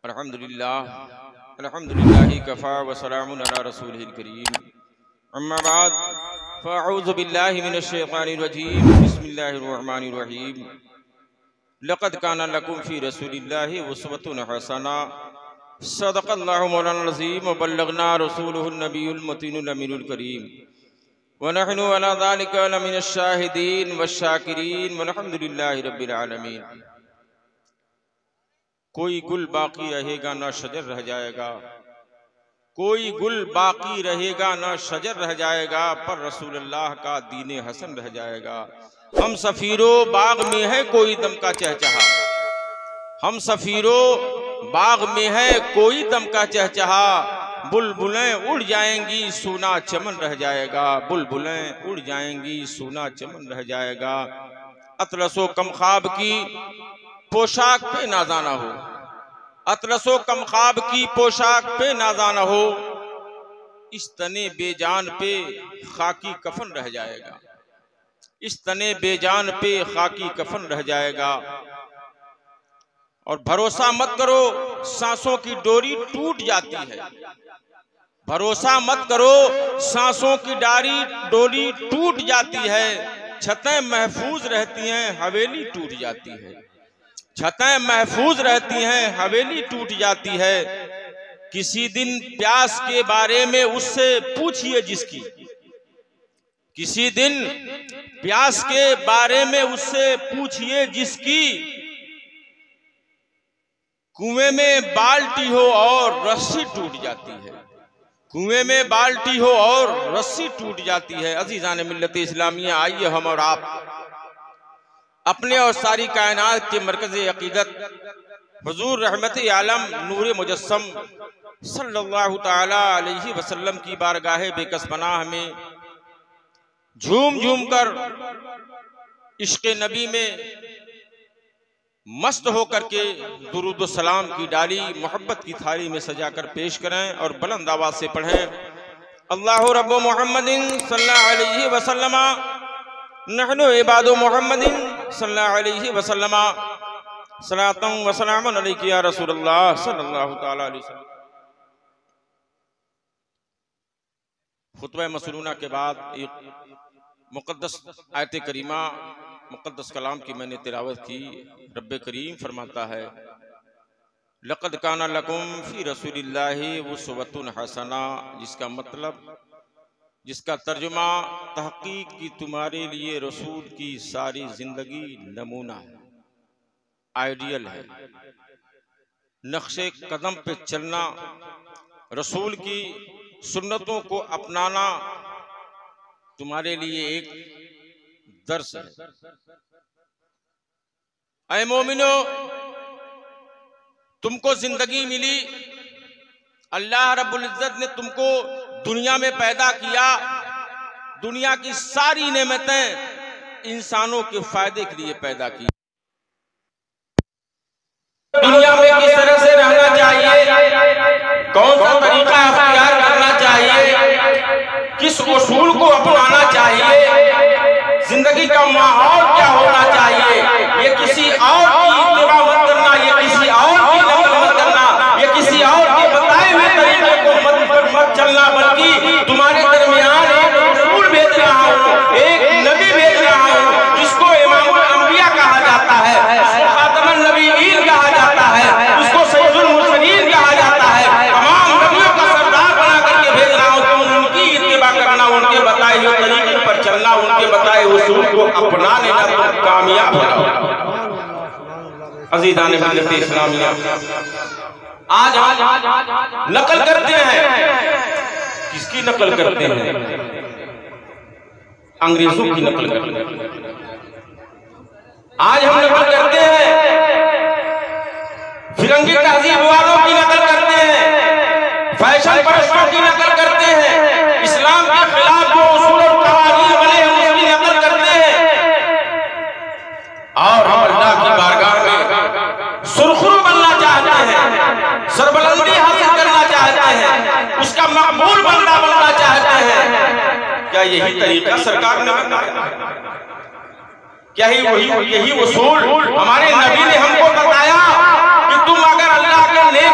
अल्हम्दुलिल्लाह कफ़ा व सलामुन अला रसूलिहिल करीम अम्मा बाद फ़अऊज़ु बिल्लाहि मिनश शैतानिर रजीम बिस्मिल्लाहिर रहमानिर रहीम लक़द काना लकुम फ़ी रसूलिल्लाहि उस्वतुन हसना सदक़ल्लाहु मौलाना अज़ीम व बल्लगना रसूलुहुन नबियुल मतीनुल अमीनुल करीम व नहनु अला ज़ालिका लमिनश शाहिदीन वश्शाकिरीन वल्हम्दुलिल्लाहि रब्बिल आलमीन। कोई गुल बाकी रहेगा ना शजर रह जाएगा, कोई गुल बाकी रहेगा ना शजर रह जाएगा, पर रसूलुल्लाह का दीन हसन रह जाएगा। हम सफीरो बाग में है कोई दम का चहचहा, हम सफीरो बाग में है कोई दम का चहचहा, बुलबुलें उड़ जाएंगी सूना चमन रह जाएगा, बुलबुलें उड़ जाएंगी सूना चमन रह जाएगा। अतलसो कम ख्वाब की पोशाक पे नाजाना हो, अतलसो कम ख्वाब की पोशाक पे नाजाना हो, इस तने बेजान पे खाकी कफन रह जाएगा, इस तने बेजान पे खाकी कफन रह जाएगा। और भरोसा मत करो सांसों की डोरी टूट जाती है, भरोसा मत करो सांसों की डोरी टूट जाती है, छतें महफूज रहती हैं हवेली टूट जाती है, छतें महफूज रहती हैं हवेली टूट जाती है। किसी दिन प्यास के बारे में उससे पूछिए जिसकी, किसी दिन प्यास के बारे में उससे पूछिए जिसकी, कुएं में बाल्टी हो और रस्सी टूट जाती है, कुएं में बाल्टी हो और रस्सी टूट जाती है। अजीजान मिल्लत इस्लामिया, आइए हम और आप अपने और सारी कायनात के मरकज़ अक़ीदत हुज़ूर रहमत आलम नूर मुजस्सम सल्लल्लाहु ताला अलैहि वसल्लम की बारगाह बेकस पनाह में झूम झूम कर इश्क़ नबी में मस्त होकर के दुरूद व सलाम की डाली मोहब्बत की थाली में सजा कर पेश करें और बुलंद आवाज़ से पढ़ें। अल्लाहु रब्बु मुहम्मदिन सल्लल्लाहु अलैहि वसल्लम नहनु इबादु मुहम्मदिन सल्लल्लाहु अलैहि वसल्लम सलातन व सलामुन अलैका या रसूलल्लाह सल्लल्लाहु ताला अलैहि वसल्लम। खुतबा मसनूना के बाद एक मुक़द्दस आयत करीमा मुक़द्दस कलाम की मैंने तिलावत की। रब्बे करीम फरमाता है, लक़द काना लकुम फ़ी रसूलिल्लाहि उस्वतुन हसना, जिसका मतलब, जिसका तर्जुमा तहक़ीक़ की तुम्हारे लिए रसूल की सारी जिंदगी नमूना है, आइडियल है। नक्शे कदम पे चलना, रसूल की सुन्नतों को अपनाना तुम्हारे लिए एक दर्स है। ऐ मोमिनो, तुमको जिंदगी मिली, अल्लाह रब्बुल इज्जत ने तुमको दुनिया में पैदा किया, दुनिया की सारी नेमतें इंसानों के फायदे के लिए पैदा की। दुनिया में किस तरह से रहना चाहिए, कौन सा तरीका अख्तियार करना चाहिए, किस उसूल को अपनाना चाहिए, जिंदगी का माहौल क्या होना चाहिए, ये किसी और की इत्तिबा मत करना, ये किसी और की नकल मत करना, ये किसी और के बताए हुए तरीके को मत चलना, बल्कि तुम्हारे दरमियान एक रसूल भेज रहा हूँ, एक नबी भेज रहा हूँ, जिसको इमामुल अंबिया कहा जाता है, जिसको खातमुन नबीयीन कहा जाता है, जिसको सय्यदुल मुरसलीन कहा जाता है। तमाम नबियों का सरदार बना करके भेज रहा हूँ। तुम उनकी इत्तिबा करना, उनके बताए हुए तरीके पर चलना, उनके बताए उसूल को अपना लेना, तुम कामयाब हो जाओ। अज़ीज़ान मिल्लत इस्लामिया, आज नकल करते हैं, किसकी नकल करते हैं? अंग्रेजों की नकल करते हैं। आज हम नकल करते हैं फिरंगी तहजीब वालों की नकल करते हैं, फैशन परस्तों की नकल करते हैं, इस्लाम के खिलाफ जो उसूल और कवानीन बने हैं उसकी नकल करते हैं। और हम अल्लाह की बारगाह में सुरखरू बनना चाहते हैं, सरबलंदी हासिल करना चाहते हैं, उसका मकबूल बंदा बनना चाहते हैं। क्या यही तरीका सरकार ने बताया? क्या यही उसूल हमारे नबी ने हमको बताया कि तुम अगर अल्लाह के नेक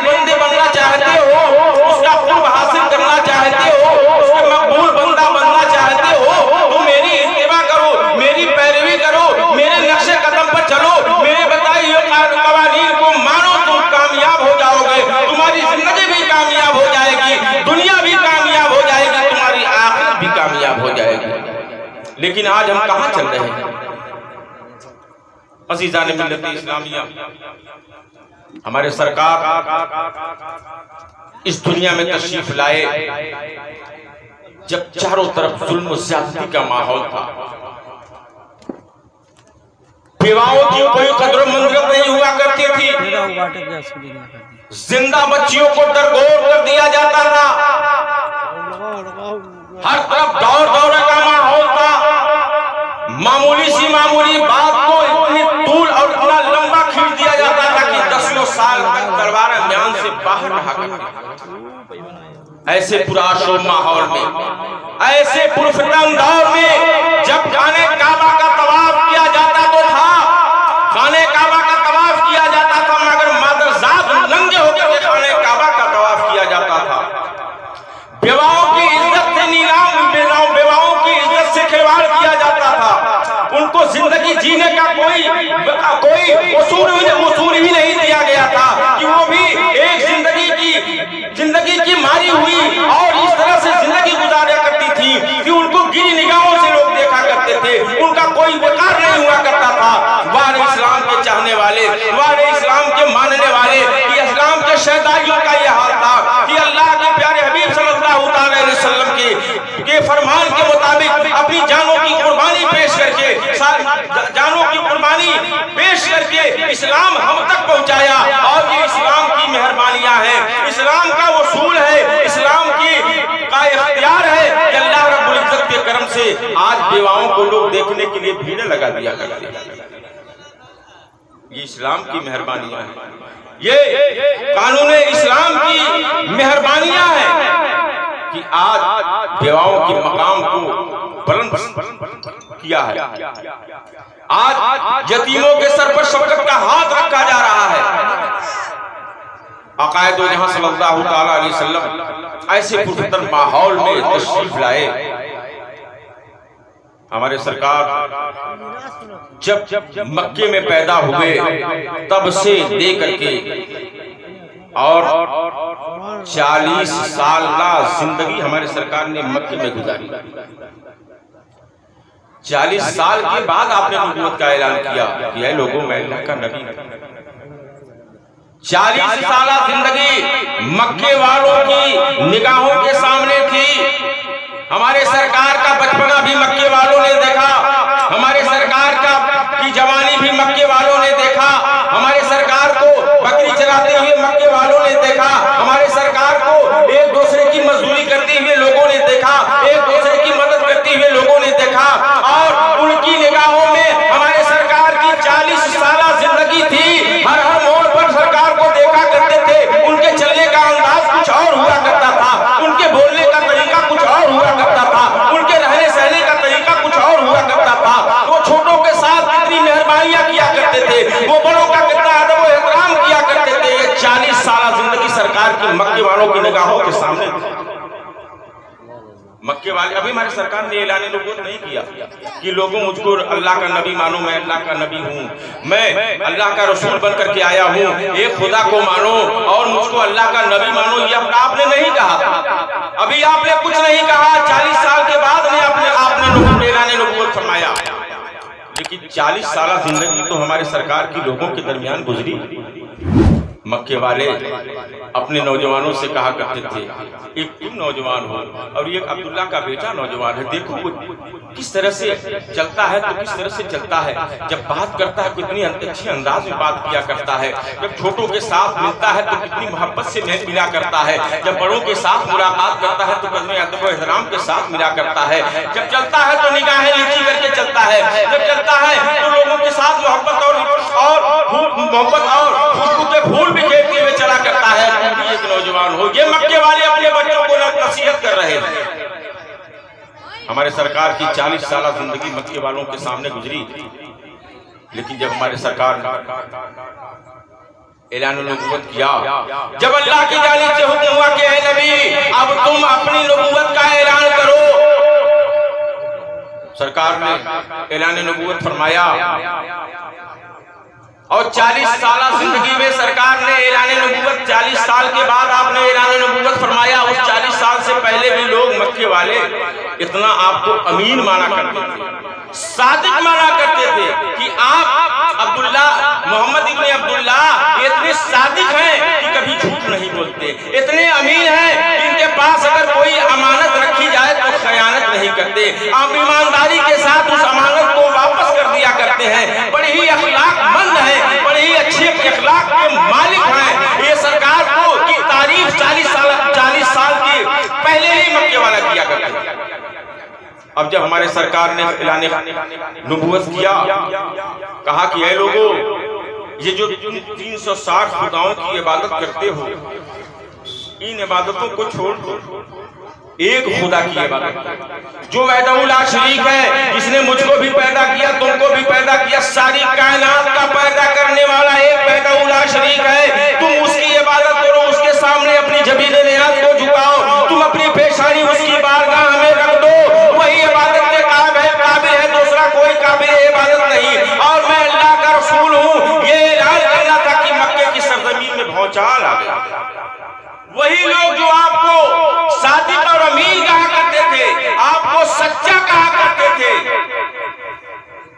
दुनिया भी कामयाब हो जाएगी, तुम्हारी आखिरत भी कामयाब हो जाएगी। लेकिन आज हम कहाँ चल रहे हैं? अज़ीज़ान मिल्लत इस्लामिया, हमारे सरकार इस दुनिया में तशरीफ लाए जब चारों तरफ जुल्म ज़्यादती का माहौल था, विवाहों की कोई कदर मंजर नहीं हुआ करती थी, जिंदा बच्चियों को दरगोर कर दिया जाता था, हर तरफ दौड़ दौड़ का माहौल था। मामूली सी मामूली बात को इतनी दूर और इतना लंबा खींच दिया जाता था कि दसियों साल तक तलवार म्यान से बाहर रहा करती। ऐसे पुराशो माहौल में, ऐसे पुरफितन दौर में जब खाने काबा का तवाफ किया जाता तो था, खाने काबा का तवाफ किया जाता था, मगर मादरजात नंगे होकर के खाने काबा का तवाफ किया जाता था। विवाहों की इज्जत से नीलाम, विवाहों की इज्जत से खिलवाड़ किया जाता था। उनको जिंदगी जीने का कोई उसूल ही नहीं दिया गया था कि वो भी एक जिंदगी की मारी हुई और इस तरह से जिंदगी गुजारा करती थी कि उनको गिरी निगाहों से लोग देखा करते थे, उनका कोई वकार नहीं हुआ करता था। वारे इस्लाम के चाहने वाले, वारे इस्लाम के मानने वाले, कि इस्लाम के शहदाइयों का यह हाल था कि अल्लाह के प्यारे हबीब सल्लल्लाहु अलैहि वसल्लम के फरमान के मुताबिक अपनी जानों की कुर्बानी पेश करके, जानों की कुर्बानी पेश करके इस्लाम हम तक पहुंचाया। और ये इस्लाम की मेहरबानियां हैं, इस्लाम का उसूल है, इस्लाम का इख्तियार है कि अल्लाह रब्बुल इज्जत के करम से आज विवाहों को लोग देखने के लिए भीड़ लगा दिया करते हैं। ये इस्लाम की मेहरबानियां हैं, ये कानून इस्लाम की मेहरबानियां हैं कि आज विवाहों के मकाम को बुलंद किया है। आज यतीमों के सर पर शफकत का हाथ रखा जा रहा है। आक़ाए दो जहां सल्लल्लाहु ताला अलैहि वसल्लम ऐसे पुरफितन माहौल में तशरीफ लाए। हमारे सरकार जब मक्के में पैदा हुए तब से लेकर के और 40 साल का जिंदगी हमारे सरकार ने मक्के में गुजारी। 40 साल के बाद आपने नबूवत का ऐलान किया कि ऐ लोगों, मैं अल्लाह का नबी। 40 साल जिंदगी मक्के वालों की निगाहों के सामने थी। हमारे सरकार का बचपना भी मक्के वालों ने देखा, हमारे सरकार की जवानी भी मक्के वालों ने देखा, हमारे सरकार को बकरी चराते हुए मक्के वालों ने देखा, हमारे सरकार को एक दूसरे की मजदूरी करते हुए लोगों ने देखा, एक दूसरे की मदद करते हुए लोगों ने देखा। और उनकी निगाहों में हमारे सरकार की 40 साल जिंदगी थी। हर मोड़ पर सरकार को देखा करते थे। उनके चलने का अंदाज कुछ और हुआ करता था, उनके बोलने का तरीका कुछ और हुआ करता था, उनके रहने सहने का तरीका कुछ और हुआ करता था। वो छोटों के साथ कितनी मेहरबानियां किया करते थे, वो बड़ों का कितना अदब और एहतराम किया करते थे। ये 40 साल जिंदगी सरकार की मक्के वालों की निगाहों के सामने थी। मक्के वाले, अभी हमारी सरकार ने ऐलान नबूवत नहीं किया कि लोगों मुझको अल्लाह का नबी मानो, मैं अल्लाह का नबी हूँ, मैं अल्लाह का रसूल बन करके आया हूँ, एक खुदा को मानो और मुझको अल्लाह का नबी मानो। ये आपने नहीं कहा, अभी आपने कुछ नहीं कहा। 40 साल के बाद आपने ऐलान नबूवत फरमाया। लेकिन 40 साल जिंदगी तो हमारी सरकार की लोगों के दरमियान गुजरी। मक्के वाले अपने नौजवानों से कहा करते थे, एक तुम नौजवान हो और ये अब्दुल्ला का बेटा नौजवान है, देखो वो किस तरह से चलता है, तो किस तरह से चलता है, जब बात करता है कितनी अच्छी अंदाज में बात किया करता है, जब छोटों के साथ मिलता है तो कितनी मोहब्बत से मिला करता है, जब बड़ों के साथ मुलाकात करता है तो कदर अदब और एहतराम के साथ मिला करता है, जब चलता है तो निगाहें नीची करके चलता है, जब चलता है तो लोगों के साथ मोहब्बत और खुशबू के फूल बिखेरते हुए चला करता है। एक नौजवान हो, ये मक्के वाले अपने बच्चों को नसीहत कर रहे हैं। हमारे सरकार की 40 साल जिंदगी मक्के वालों के सामने गुजरी। लेकिन जब हमारे सरकार ऐलान नबूवत किया, जब अल्लाह की जानिब से हुक्म हुआ कि ऐ नबी अब तुम अपनी नबूवत का ऐलान करो, सरकार ने ऐलान नबूवत फरमाया। और 40 साल जिंदगी में सरकार ने ऐलान नबूवत, 40 साल के बाद आपने ऐलान नबूवत फरमाया। उस 40 साल इतना आपको अमीन माना करते थे, सादिक माना करते थे कि आप अब्दुल्ला मोहम्मद इब्न अब्दुल्ला इतने सादिक हैं कि कभी झूठ नहीं बोलते, इतने अमीन हैं कि इनके पास अगर कोई अमानत रखी जाए तो खयानत नहीं करते, आप ईमानदारी के साथ उस अमानत को वापस कर दिया करते हैं, बड़े ही अखलाकमंद हैं, बड़े ही अच्छे अखलाक के मालिक हैं। ये सरकार को की तारीफ 40 साल की पहले ही मक्के वाला किया करते थे। अब जब हमारे सरकार ने ऐलान नबूवत किया, कहा कि ऐ लोगों, ये जो 360 खुदाओं की इबादत करते हो, इन इबादतों को छोड़ दो, एक खुदा की इबादत जो वहदहुल ला शरीक है, जिसने मुझको भी पैदा किया, तुमको भी पैदा किया, सारी कायनात का पैदा करने वाला एक वहदहुल ला शरीक है। तुम उसकी इबादत करो, उसके सामने अपनी जबीन नियाज़ को झुकाओ, तुम अपनी पेशानी उसकी बारगाह में रख दो, वही इबादत के काबिल है, दूसरा कोई काबिल इबादत नहीं। और मैं अल्लाह का रसूल हूँ, ये ऐलान करना था कि मक्के की सरजमीन में भौचाल आ गया। वही लोग जो आपको सादिक और अमीन कहा करते थे, आपको सच्चा कहा करते थे,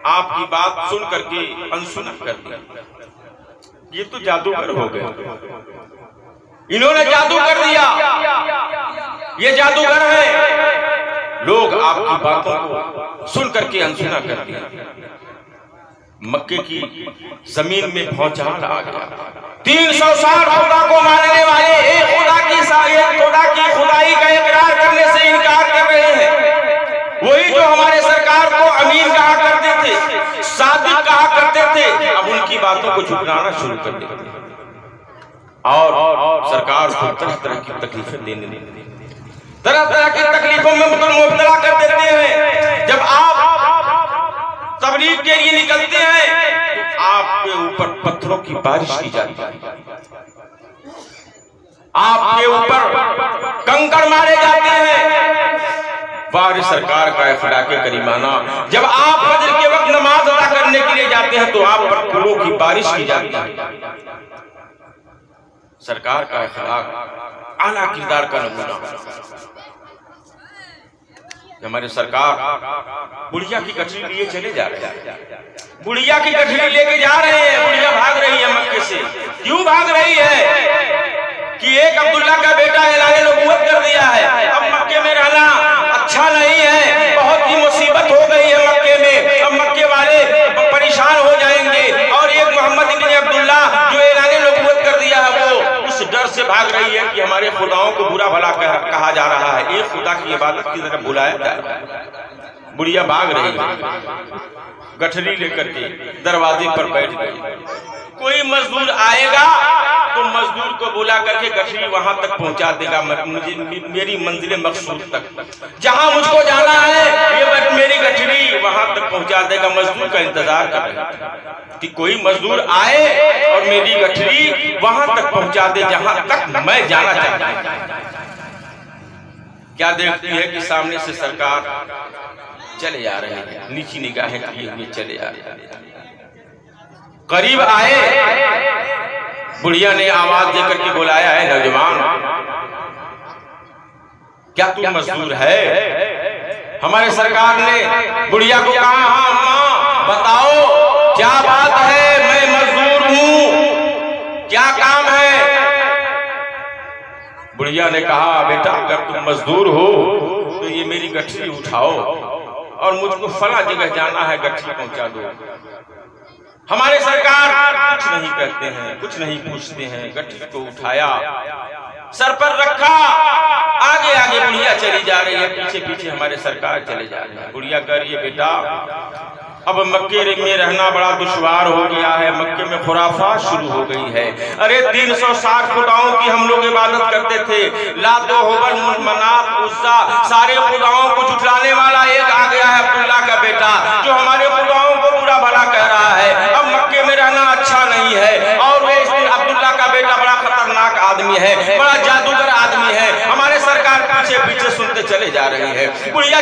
आपकी बात सुन करके अनसुना कर दिया। ये तो जादूगर हो गए, इन्होंने जादू कर दिया, ये जादूगर है। लोग आपकी बातों को सुन करके अनसुना कर दिया। मक्के की जमीन में भौचाल आ गया। 360 खुदा को मानने वाले एक खुदा की खुदाई का इकरार करने से इनकार कर रहे हैं। वही जो हमारे सरकार को अमीन कहा करते थे, सादिक कहा करते थे, अब उनकी बातों को झुकराना शुरू कर देते हैं और सरकार को तरह तरह की तकलीफें देने देते, तरह तरह की तकलीफों में मुब्तला कर देते हैं। जब आप तबलीग के लिए निकलते हैं तो आपके ऊपर पत्थरों की बारिश की जाती है, आपके ऊपर कंकड़ मारे जाते हैं। बारिश सरकार का अखलाक करीमाना, जब आप फजर के वक्त नमाज अदा करने के लिए जाते हैं तो आप पर फूलों की बारिश की जाती है। सरकार का अखलाक आला किरदार का नमूना। हमारे सरकार बुढ़िया की गठरी लिए चले जा रहे हैं, बुढ़िया की गठरी लेके जा रहे हैं। बुढ़िया भाग रही है मक्के से। क्यों भाग रही है कि एक अब्दुल्ला का बेटा ऐलान नबूवत कर दिया है, अब मक्के में रहना अच्छा नहीं है, बहुत ही मुसीबत हो गई है मक्के में, अब मक्के वाले परेशान हो जाएंगे। और एक मोहम्मद इब्न अब्दुल्ला जो ऐलान नबूवत कर दिया है, वो उस डर से भाग रही है कि हमारे खुदाओं को बुरा भला कहा जा रहा है, एक खुदा की इबादत की तरफ बुलाया जा रहा है। बुढ़िया भाग रही है, गठरी लेकर के दरवाजे पर बैठ गई। कोई मजदूर आएगा तो मजदूर को बुला करके गठरी वहां तक पहुंचा देगा, मुझे मेरी मंजिल मकसूद तक, जहां मुझको जाना है, ये मेरी गठरी वहां तक पहुंचा देगा। मजदूर का इंतजार कर रहे हैं कि कोई मजदूर आए और मेरी गठरी वहां तक पहुंचा दे जहां तक मैं जाना चाहता हूं। क्या देखती है कि सामने से सरकार चले जा रहे हैं, नीची निगाहें किए हुए चले जा रहे हैं। करीब आए, बुढ़िया ने आवाज देकर के बुलाया है, नौजवान क्या तू मजदूर है? हमारे सरकार ने बुढ़िया को कहा, हाँ अम्मा बताओ क्या बात है, मैं मजदूर हूँ, क्या काम है? बुढ़िया ने कहा, बेटा अगर तुम मजदूर हो तो ये मेरी गठरी उठाओ और मुझको फला जगह जाना है, गठरी पहुंचा दो। हमारे सरकार कुछ नहीं कहते हैं, कुछ नहीं पूछते हैं, गठरी को उठाया, सर पर रखा, आगे आगे बुढ़िया चली जा रही है, पीछे पीछे हमारे सरकार चले जा रहे हैं। बुढ़िया कह रही है, बेटा अब मक्के में रहना बड़ा दुश्वार हो गया है, मक्के में खुराफात शुरू हो गई है। अरे 360 खुदाओं की हम लोग इबादत करते थे, लातो हुबल मनात उस्सा, सारे खुदाओं को झुठलाने वाला एक आ गया है, अब्दुल्ला का बेटा, जो हमारे खुदाओं को बुरा भला कह रहा है। अब मक्के में रहना अच्छा नहीं है। और वे अब्दुल्ला का बेटा बड़ा खतरनाक आदमी है, बड़ा जादूगर आदमी है। हमारे सरकार पीछे पीछे सुनते चले जा रही है। बुढ़िया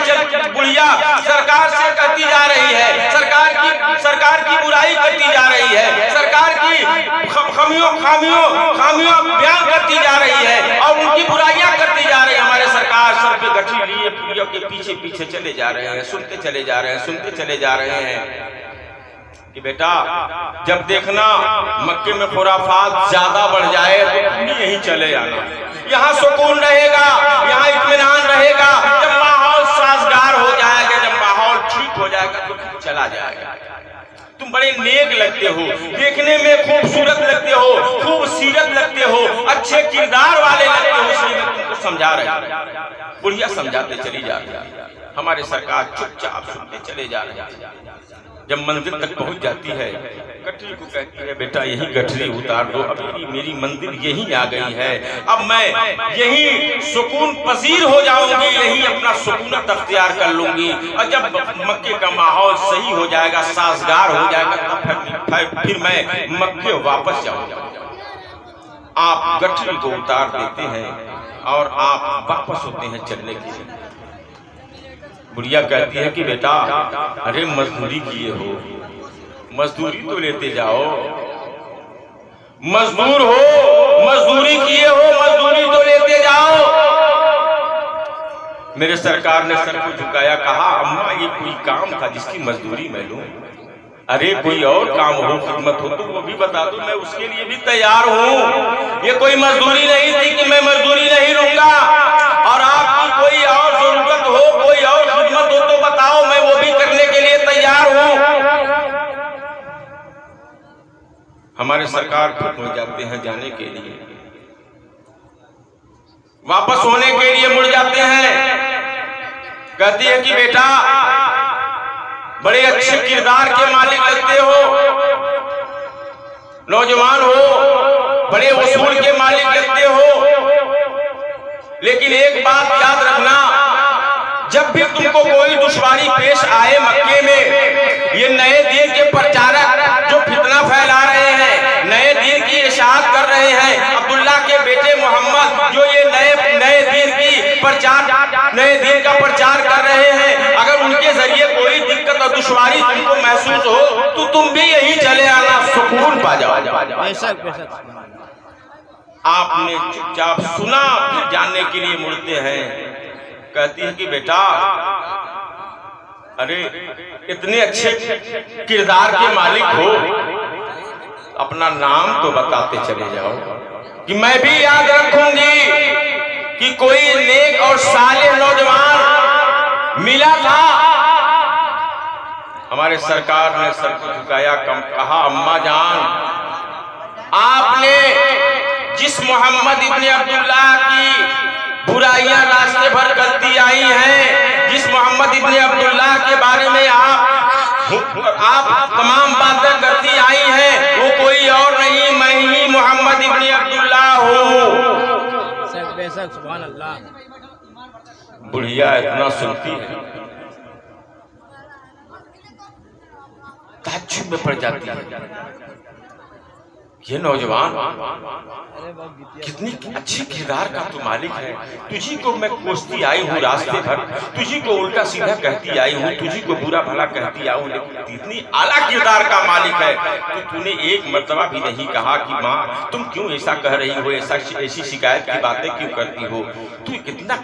सरकार से कहती जा रही है, सरकार की बुराई करती जा रही है, सरकार की खामियों बयान करती जा रही है और उनकी बुराइयां करती जा रही है। हमारे सरकार सर पे गठरी लिए पुलिया के पीछे पीछे चले जा रहे हैं, सुनते चले जा रहे हैं, सुनते चले जा रहे हैं कि बेटा जब देखना मक्के में खुराफात ज्यादा बढ़ जाए तो तुम भी यहीं चले आना, यहाँ सुकून रहेगा, यहाँ इत्मीनान रहेगा। जब माहौल साजगार हो जाएगा, जब माहौल ठीक हो जाएगा तो फिर चला जाएगा। तुम बड़े नेक लगते हो, देखने में खूबसूरत लगते हो, खूब सीरत लगते हो, अच्छे किरदार वाले लगते हो, इसलिए मैं तुमको समझा रहा। बुढ़िया समझाते चली जा रही, हमारे सरकार चुपचाप सुनते चले जा रहे। जब मंदिर तक पहुंच जाती है, गठरी को कहती है बेटा यही गठरी उतार दो, अभी मेरी मंदिर यही आ गई है, अब मैं यही सुकून पसीर हो जाऊंगी, यही अपना सुकूनत अख्तियार कर लूंगी। और जब मक्के का माहौल सही हो जाएगा, साजगार हो जाएगा, तब फिर मैं मक्के वापस जाऊंगा। आप गठरी को उतार देते हैं और आप वापस होते हैं चलने के लिए। बुढ़िया कहती है कि बेटा अरे मजदूरी किए हो, मजदूरी तो लेते जाओ, मजदूर हो, मजदूरी किए हो, मजदूरी तो लेते जाओ। मेरे सरकार ने सर को झुकाया, कहा अम्मा ये कोई काम था जिसकी मजदूरी मैं लूं? अरे कोई और काम हो, खिदमत हो तो वो भी बता दो, मैं उसके लिए भी तैयार हूँ। ये कोई मजदूरी नहीं थी कि मैं मजदूरी नहीं लूंगा, और आपकी कोई और जरूरत हो, कोई और खिदमत हो तो बताओ, मैं वो भी करने के लिए तैयार हूँ। हमारे सरकार खुद हो जाते हैं जाने के लिए, वापस होने के लिए मुड़ जाते हैं। कहती है कि बेटा बड़े अच्छे किरदार के मालिक लगते हो, नौजवान हो, बड़े उसूल के मालिक लगते हो, लेकिन एक बात याद रखना, जब भी तुमको कोई दुश्वारी पेश आए मक्के में, ये नए दीन के प्रचारक जो फितना फैला रहे हैं, नए दीन की इशाअत कर रहे हैं, अब्दुल्ला के बेटे मोहम्मद जो ये नए दीन की प्रचार, नए दीन का प्रचार कर रहे हैं, अगर उनके जरिए कोई दिक्कत और दुश्वारी तुमको महसूस हो तो तुम भी यही चले आना, सुकून पा जाओ। आपने चुपचाप सुना, फिर जानने के लिए मुड़ते हैं। कहती है कि बेटा अरे इतने अच्छे किरदार के मालिक हो, अपना नाम तो बताते चले जाओ कि मैं भी याद रखूंगी कि कोई नेक और सालेह नौजवान मिला था। हमारे सरकार ने सर को झुकाया, कहा अम्मा जान, आपने जिस मोहम्मद इब्ने अब्दुल्ला की बुराइयां रास्ते भर गलती आई हैं, जिस मोहम्मद इब्ने अब्दुल्ला के बारे में आप तमाम बातें करती आई हैं, वो कोई और नहीं, मैं ही मोहम्मद इब्ने अब्दुल्ला हूँ। सुभान अल्लाह। बुढ़िया इतना सुनती है, ताज्जुब में पड़ जाती है, ये नौजवान कितनी अच्छी किरदार का तू मालिक है, तुझी को मैं कोसती आई हूँ रास्ते भर, तुझी को उल्टा सीधा कहती आई हूँ, तुझी को बुरा भला कहती आई हूँ, लेकिन इतनी आला किरदार का मालिक है तो तूने एक मर्तबा भी नहीं कहा कि माँ तुम क्यों ऐसा कह रही हो, ऐसी शिकायत की बातें क्यों करती हो, तू कितना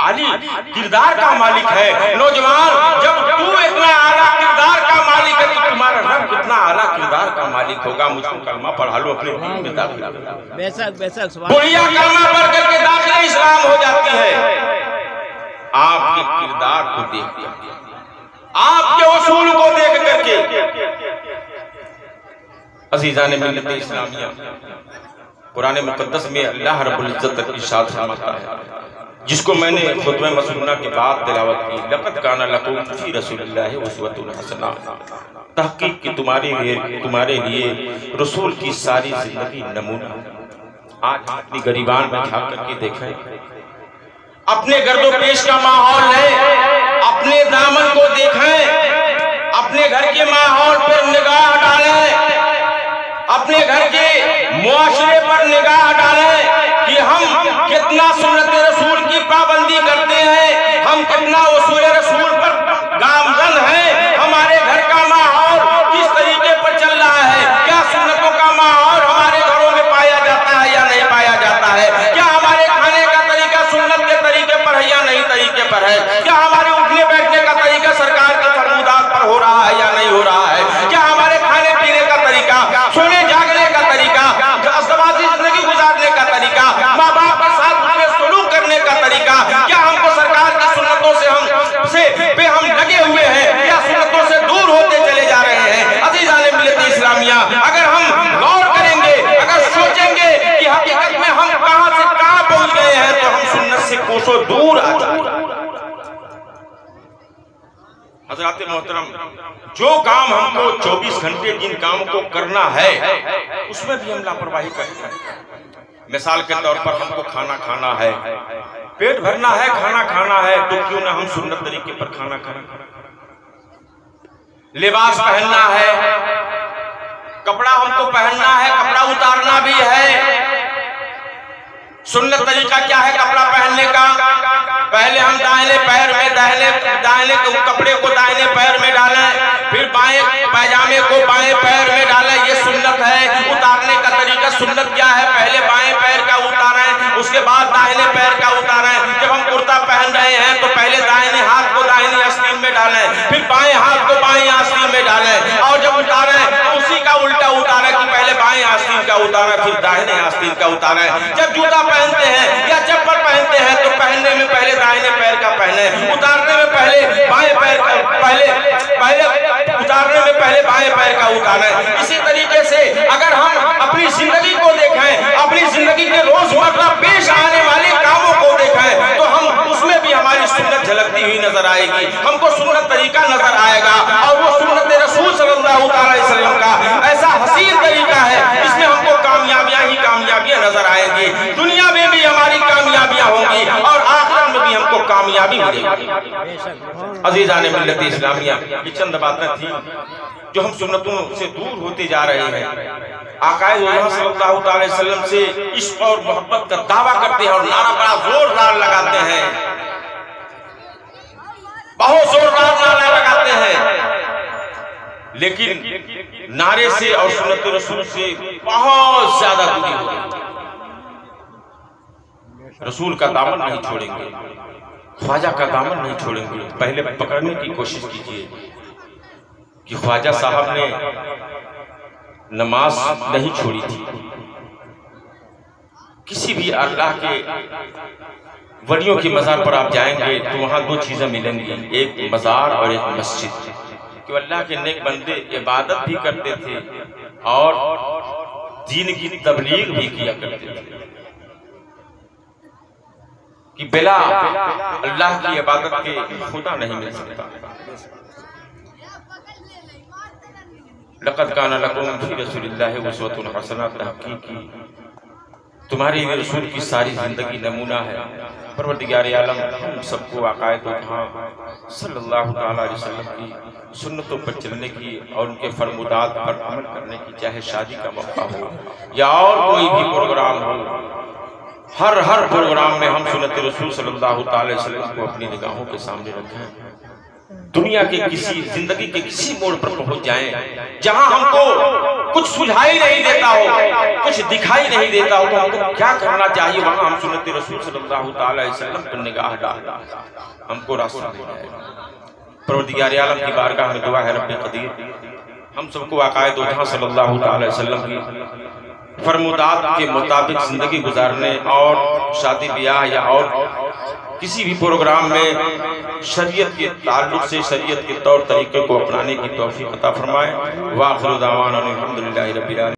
आली किरदार का मालिक है। नौजवान जब तू इतना आला किरदार का मालिक है तो तुम्हारा रब कितना आला किरदार का मालिक होगा। मुझको कलमा पढ़ा लो, अपने दीन में दाखिल। बुढ़िया कलमा पढ़ करके दाखिल इस्लाम हो जाती है। आपके किरदार को देख करके, आपके उसूल को देख करके अज़ीज़ान मिल्लत इस्लामिया, कुरान मुक़द्दस में अल्लाह रब्बुल इज़्ज़त इरशाद फरमाता है, जिसको मैंने खुतबा मसूना के बाद तिलावत की, लक़द काना लकुम फ़ी रसूलिल्लाहि उस्वतुन हसना, तहक़ीक़ कि तुम्हारे लिए रसूल की सारी जिंदगी नमूना। आज अपनी गरीबान में झांक करके देखें, अपने गर्दोपेश का माहौल है, अपने दामन को देखें, अपने घर के माहौल पर निगाह डालें, अपने घर के मुआशरे पर निगाह डालें कि हम कितना सुन्नत रसूल की पाबंदी करते हैं, हम कितना उसूल रसूल पर गामजन हैं, हमारे घर का माहौल किस तरीके पर चल रहा है, क्या सुन्नतों का माहौल हमारे घरों में पाया जाता है या नहीं पाया जाता है, क्या हमारे खाने का तरीका सुन्नत के तरीके पर है या नहीं तरीके हज़रात मोहतरम, जो काम हमको 24 घंटे जिन काम को करना है उसमें भी हम लापरवाही करते हैं। मिसाल के तौर पर हमको खाना खाना है, पेट भरना है, खाना खाना है, तो क्यों ना हम सुन्नत तरीके पर खाना खाएं। लिबास पहनना है, कपड़ा हमको पहनना है, कपड़ा उतारना भी है। सुन्नत तरीका क्या है कपड़ा पहनने का? पहले हम दाहिने पैर में दाहिने कपड़े को दाहिने पैर में डालें, फिर बाएं पैजामे को बाएं पैर में डालें, ये सुन्नत है। उतारने का तरीका सुन्नत क्या है? पहले बाएं पैर का उतारें, उसके बाद दाहिने पैर का उतारें। जब हम कुर्ता पहन रहे हैं तो पहले दाहिने हाथ को दाहिनी आस्तीन में डालें, फिर बाएं हाथ को बाएं आस्तीन में डालें, और जब उतारें तो उसी का उल्टा उतारें कि पहले बाएं आस्तीन का उतारें फिर दाहिने आस्तीन का उतारें। जब जूता पहनते हैं या चप्पल पहनते हैं तो पहनने में पहले दाहिने पैर का पहने, उतारने में पहले बाएं पैर का उतारने में पहले बाएं पैर का उतारें। इसी तरीके से अगर हम अपनी जिंदगी को देखें, अपनी जिंदगी के रोजमर्रा पेश आने वाले कामों को देखें तो हम उसमें भी हमारी सुन्नत झलकती हुई नजर आएगी, हमको सुन्नत तरीका नजर आएगा। और वो सुन्नत रसूल सल्लल्लाहु अलैहि वसल्लम का ऐसा हसीन तरीका है जिसमें हमको कामयाबियां ही कामयाबियां नजर आएंगी। दुनिया में भी हमारी कामयाबियां होंगी और आखिरत में भी हमको कामयाबी मिलेगी। अजीजान मिल्लत इस्लामिया, ये चंद बातें थी जो हम सुन्नतों से दूर होते जा रहे हैं। आकाए सल्लल्लाहु अलैहि वसल्लम से इश्क और मोहब्बत का दावा करते हैं और नारा बड़ा जोरदार लगाते हैं, बहुत जोरदार नारा लगाते हैं, लेकिन नारे से और सुन्नत रसूल से बहुत ज्यादा दूरी हो गई। रसूल का दामन नहीं छोड़ेंगे, ख्वाजा का दामन नहीं छोड़ेंगे। पहले पकड़ने की कोशिश कीजिए कि ख्वाजा साहब ने नमाज नहीं छोड़ी थी। किसी भी अल्लाह के वलियों की मज़ार पर आप जाएंगे तो वहाँ दो चीज़ें मिलेंगी, एक मज़ार और एक मस्जिद। कि अल्लाह के नेक बंदे इबादत भी करते थे और दीन की तबलीग भी किया करते थे कि बिला अल्लाह की इबादत के खुदा नहीं मिल सकता। लक़द काना लकुम फ़ी रसूलिल्लाहि उस्वतुन हसना, तहक़ीक़ी तुम्हारी रसूल की सारी जिंदगी नमूना है। परवरदिगार आलम हम सबको आकाए दो जहां सल्लल्लाहु अलैहि वसल्लम की सुन्नतों पर चलने की और उनके फरमुदात पर अमल करने की, चाहे शादी का मौका हो या और कोई भी प्रोग्राम हो, हर प्रोग्राम में हम सुन्नत रसूल सल्लल्लाहु अलैहि वसल्लम को अपनी निगाहों के सामने रखें। दुनिया के किसी जिंदगी के किसी मोड़ पर पहुंच जाएं जहां हमको कुछ सुझाई नहीं देता हो, कुछ दिखाई नहीं देता हो, तो हमको क्या करना चाहिए? वहां हम सुन्नत रसूल सल्लल्लाहु अलैहि वसल्लम पर निगाह डाल हमको रास्ता मिल जाएगा। परवरदिगार आलम की बारगाह में दुआ है रब्बे कदीर हम सबको आकाए दो जहां सल्लल्लाहु अलैहि वसल्लम की फरमुदात के मुताबिक जिंदगी गुजारने और शादी ब्याह या और किसी भी प्रोग्राम में शरीयत के ताल्लुक से शरीयत के तौर तरीके को अपनाने की तौफीक अता फरमाए। वाखिर दावाना अल्हम्दुलिल्लाहि रब्बिल आलमीन।